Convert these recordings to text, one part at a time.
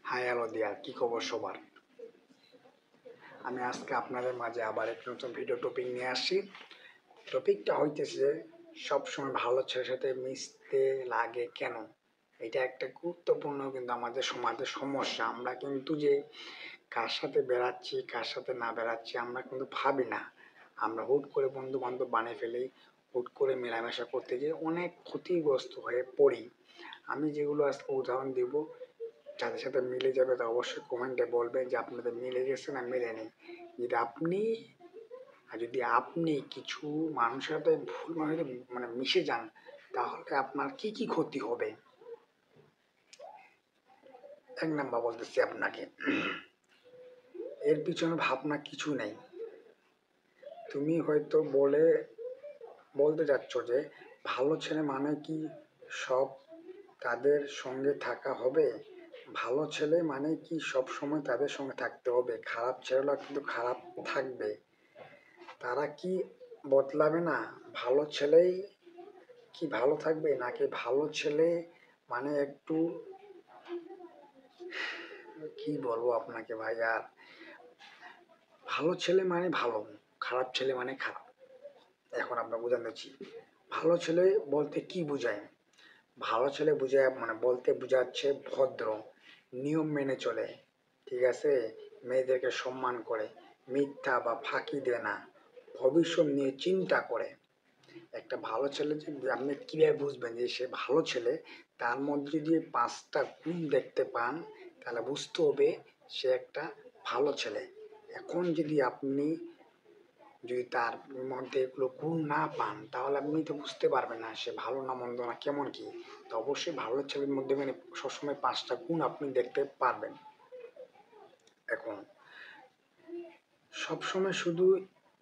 Hi hello দিয়ার, কি খবর সবার? আমি আজকে আপনাদের মাঝে আবার একটি নতুন ভিডিও টপিক নিয়ে আসছি। টপিকটা হইতেছে সবসময় ভালো ছেলের সাথে মিশতে লাগে কেন। এটা একটা গুরুত্বপূর্ণ কিন্তু আমাদের সমাজের সমস্যা। আমরা কিন্তু যে কার সাথে বেড়াচ্ছি কার সাথে না বেড়াচ্ছি আমরা কিন্তু ভাবি না। আমরা হুট করে বন্ধু বান্ধব বানিয়ে ফেলি, হুট করে মেলামেশা করতে গিয়ে অনেক ক্ষতিগ্রস্ত হয়ে পড়ি। আমি যেগুলো আজকে উদাহরণ দিব, যাদের সাথে মিলে যাবে তা অবশ্যই কমেন্টে বলবে যে আপনাদের মিলে গেছে না মেলেনি। যদি আপনি কিছু মানুষের সাথে ভুল মানুষের মানে মিশে যান, তাহলে আপনার কি কি ক্ষতি হবে। এক নাম্বার বলতেছি আপনাকে, এর পিছনে ভাবনা কিছু নেই। তুমি হয়তো বলতে যাচ্ছ যে ভালো ছেলে মানে কি সব তাদের সঙ্গে থাকা হবে? ভালো ছেলে মানে কি সব সময় তাদের সঙ্গে থাকতে হবে? খারাপ ছেলেরা কিন্তু খারাপ থাকবে, তারা কি বদলাবে না? ভালো ছেলেই কি ভালো থাকবে, নাকি ভালো ছেলে মানে একটু কি বলবো আপনাকে ভাই, আর ভালো ছেলে মানে ভালো, খারাপ ছেলে মানে খারাপ। এখন আমরা বোঝাচ্ছি ভালো ছেলে বলতে কি বোঝায়। ভালো ছেলে বোঝায় মানে বলতে বোঝাচ্ছে ভদ্র, নিয়ম মেনে চলে, ঠিক আছে, মেয়েদেরকে সম্মান করে, মিথ্যা বা ফাঁকি দেয় না, ভবিষ্যৎ নিয়ে চিন্তা করে। একটা ভালো ছেলে যে আপনি কিভাবে বুঝবেন যে সে ভালো ছেলে? তার মধ্যে যদি 5টা গুণ দেখতে পান, তাহলে বুঝতে হবে সে একটা ভালো ছেলে। এখন যদি তার মধ্যে এগুলো গুণ না পান, তাহলে আপনি তো বুঝতে পারবেন না সে ভালো না মন্দ না কেমন কি। তো অবশ্যই ভালো ছেলের মধ্যে মানে সবসময় 5টা গুণ আপনি দেখতে পারবেন। এখন সবসময় শুধু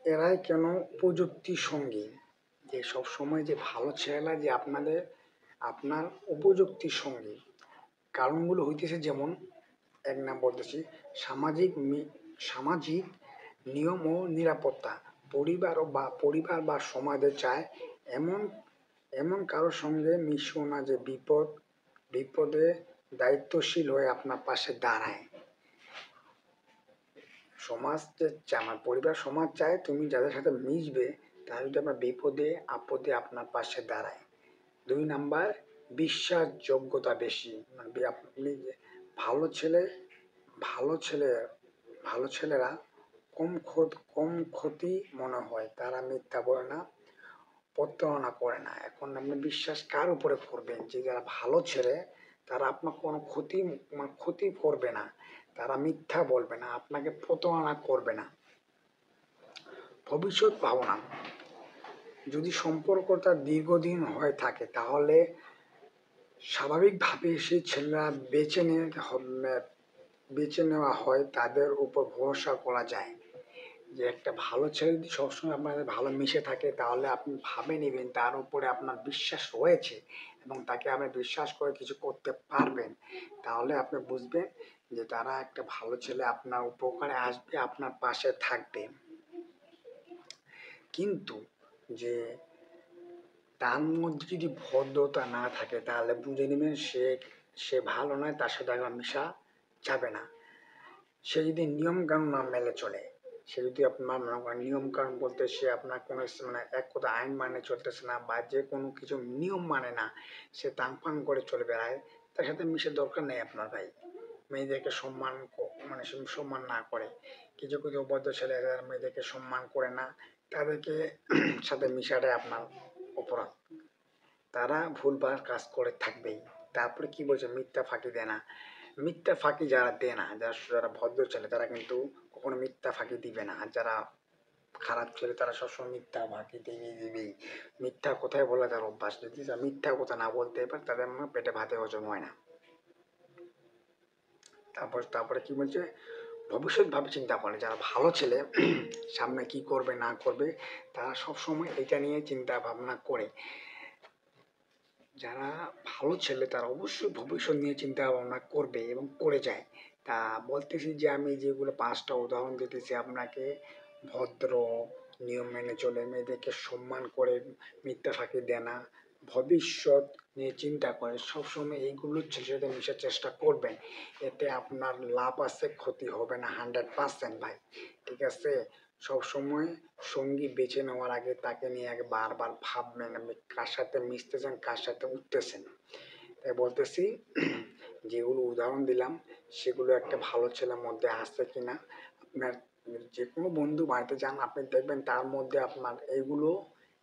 এরাই কেন উপযুক্ত সঙ্গী? যে সবসময় যে ভালো ছেলেরা যে আপনার উপযুক্ত সঙ্গী, কারণগুলো হইতেছে যেমন, এক নাম বলতেছি সামাজিক নিয়ম ও নিরাপত্তা। পরিবার বা সমাজে চায় এমন এমন কারোর সঙ্গে মিশো না যে বিপদে দায়িত্বশীল হয়ে আপনার পাশে দাঁড়ায়। সমাজ যে আমার পরিবার সমাজ চায় তুমি যাদের সাথে মিশবে তারা যদি আপনার বিপদে আপদে আপনার পাশে দাঁড়ায়। 2 নাম্বার, বিশ্বাসযোগ্যতা বেশি। মানে আপনি যে ভালো ছেলে ভালো ছেলে ভালো ছেলেরা কম ক্ষতি মনে হয়, তারা মিথ্যা বলে না, প্রতারণা করে না। এখন আপনি বিশ্বাস কার উপরে করবেন? যে যারা ভালো ছেলে তারা আপনার কোনো ক্ষতি করবে না, তারা মিথ্যা বলবে না, আপনাকে প্রতারণা করবে না। ভবিষ্যৎ ভাবনা, যদি সম্পর্কটা দীর্ঘদিন হয়ে থাকে তাহলে স্বাভাবিকভাবে সেই ছেলেরা বেছে নেওয়া হয়, তাদের উপর ভরসা করা যায়। যে একটা ভালো ছেলে যদি সবসময় আপনাদের ভালো মিশে থাকে, তাহলে আপনি ভাবে নেবেন তার উপরে আপনার বিশ্বাস রয়েছে এবং তাকে আপনি বিশ্বাস করে কিছু করতে পারবেন। তাহলে আপনি বুঝবেন যে তারা একটা ভালো ছেলে, আপনার উপকারে আসবে, আপনার পাশে থাকবে। কিন্তু যে তার মধ্যে যদি ভদ্রতা না থাকে, তাহলে বুঝে নেবেন সে ভালো নয়, তার সাথে আপনার মিশা যাবে না। সে যদি নিয়ম কানুন না মেনে চলে, সে যদি আপনার মনে করেন নিয়ম কানুন বলতে সে আপনার কোনো মানে এক কথা আইন মানে চলতেছে না, বা যে কোনো কিছু নিয়ম মানে না, সে টাংফাং করে চলে বেড়ায়, তার সাথে মিশে দরকার নেই আপনার ভাই। মেয়েদেরকে মানে সম্মান না করে, কিছু কিছু অভদ্র ছেলে মেয়েদেরকে সম্মান করে না, তাদেরকে সাথে মিশাটাই আপনার অপরাধ। তারা ভুলভাল কাজ করে থাকবেই। তারপরে কি বলছে, মিথ্যা ফাঁকি দেয় না। মিথ্যা ফাঁকি যারা দেয় না, যারা ভদ্র ছেলে, তারা কিন্তু কখনো মিথ্যা ফাঁকি দিবে না। আর যারা খারাপ ছেলে তারা সবসময় মিথ্যা ফাঁকি দিবেই। মিথ্যা কোথায় বলে তার অভ্যাস, যদি মিথ্যা কথা না বলতে পারে তাদের পেটে ভাতে হজম হয় না। তারপরে কি বলছে, ভবিষ্যৎ ভাবে চিন্তা করে। যারা ভালো ছেলে সামনে কি করবে না করবে তারা সবসময় এটা নিয়ে চিন্তা ভাবনা করে। যারা ভালো ছেলে তারা অবশ্যই ভবিষ্যৎ নিয়ে চিন্তা ভাবনা করবে এবং করে যায়। তা বলতেছি যে আমি যেগুলো 5টা উদাহরণ দিতেছি আপনাকে, ভদ্র, নিয়ম মেনে চলে, মেয়েদেরকে সম্মান করে, মিথ্যা ফাঁকি দেয় না, ভবিষ্যৎ নিয়ে চিন্তা করে সবসময় এইগুলো ছেলের সাথে মেশার চেষ্টা করবেন। এতে আপনার লাভ আছে, ক্ষতি হবে না 100% ভাই। ঠিক আছে? সবসময় সঙ্গী বেছে নেওয়ার আগে তাকে নিয়ে আগে বারবার ভাববেন আপনি কার সাথে মিশতেছেন, কার সাথে উঠতেছেন। তাই বলতেছি যেগুলো উদাহরণ দিলাম সেগুলো একটা ভালো ছেলের মধ্যে আছে কিনা। আপনার যে কোনো বন্ধু বাড়িতে যান, আপনি দেখবেন তার মধ্যে আপনার এইগুলো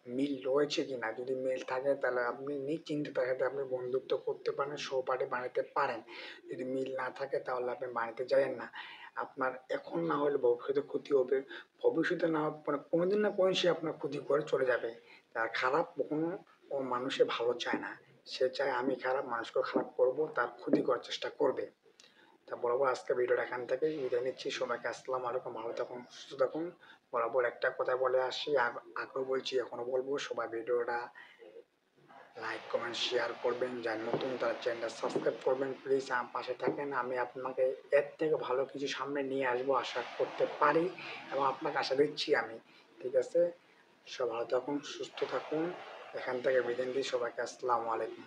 মিল রয়েছে কিনা। যদি মিল থাকে তাহলে আপনি নিশ্চিন্তে তার সাথে আপনি বন্ধুত্ব করতে পারেন, সহপাঠী বানাতে পারেন। যদি মিল না থাকে তাহলে আপনি বাড়িতে যাবেন না। আপনার এখন না হলে ভবিষ্যতে ক্ষতি হবে। ভবিষ্যতে না মানে কোনোদিন না কোনোদিন সে আপনার ক্ষতি করে চলে যাবে। তার খারাপ কখনো ও মানুষে ভালো চায় না। সে চায় আমি খারাপ, মানুষকে খারাপ করব, তার ক্ষতি করার চেষ্টা করবে। তা বরাবর আজকে ভিডিওটা এখান থেকে বিদায় নিচ্ছি। সবাইকে আসসালামু আলাইকুম। ভালো থাকুন, সুস্থ থাকুন। বরাবর একটা কথা বলে আসি, আগেও বলছি এখনো বলবো, সবাই ভিডিওটা লাইক কমেন্ট শেয়ার করবেন। যারা নতুন তারা চ্যানেলটা সাবস্ক্রাইব করবেন প্লিজ। আমার পাশে থাকেন, আমি আপনাকে এর থেকে ভালো কিছু সামনে নিয়ে আসবো আশা করতে পারি এবং আপনাকে আশা দিচ্ছি আমি। ঠিক আছে? সব ভালো থাকুন, সুস্থ থাকুন। এখান থেকে বিদায় দিই। সবাইকে আসসালামু আলাইকুম।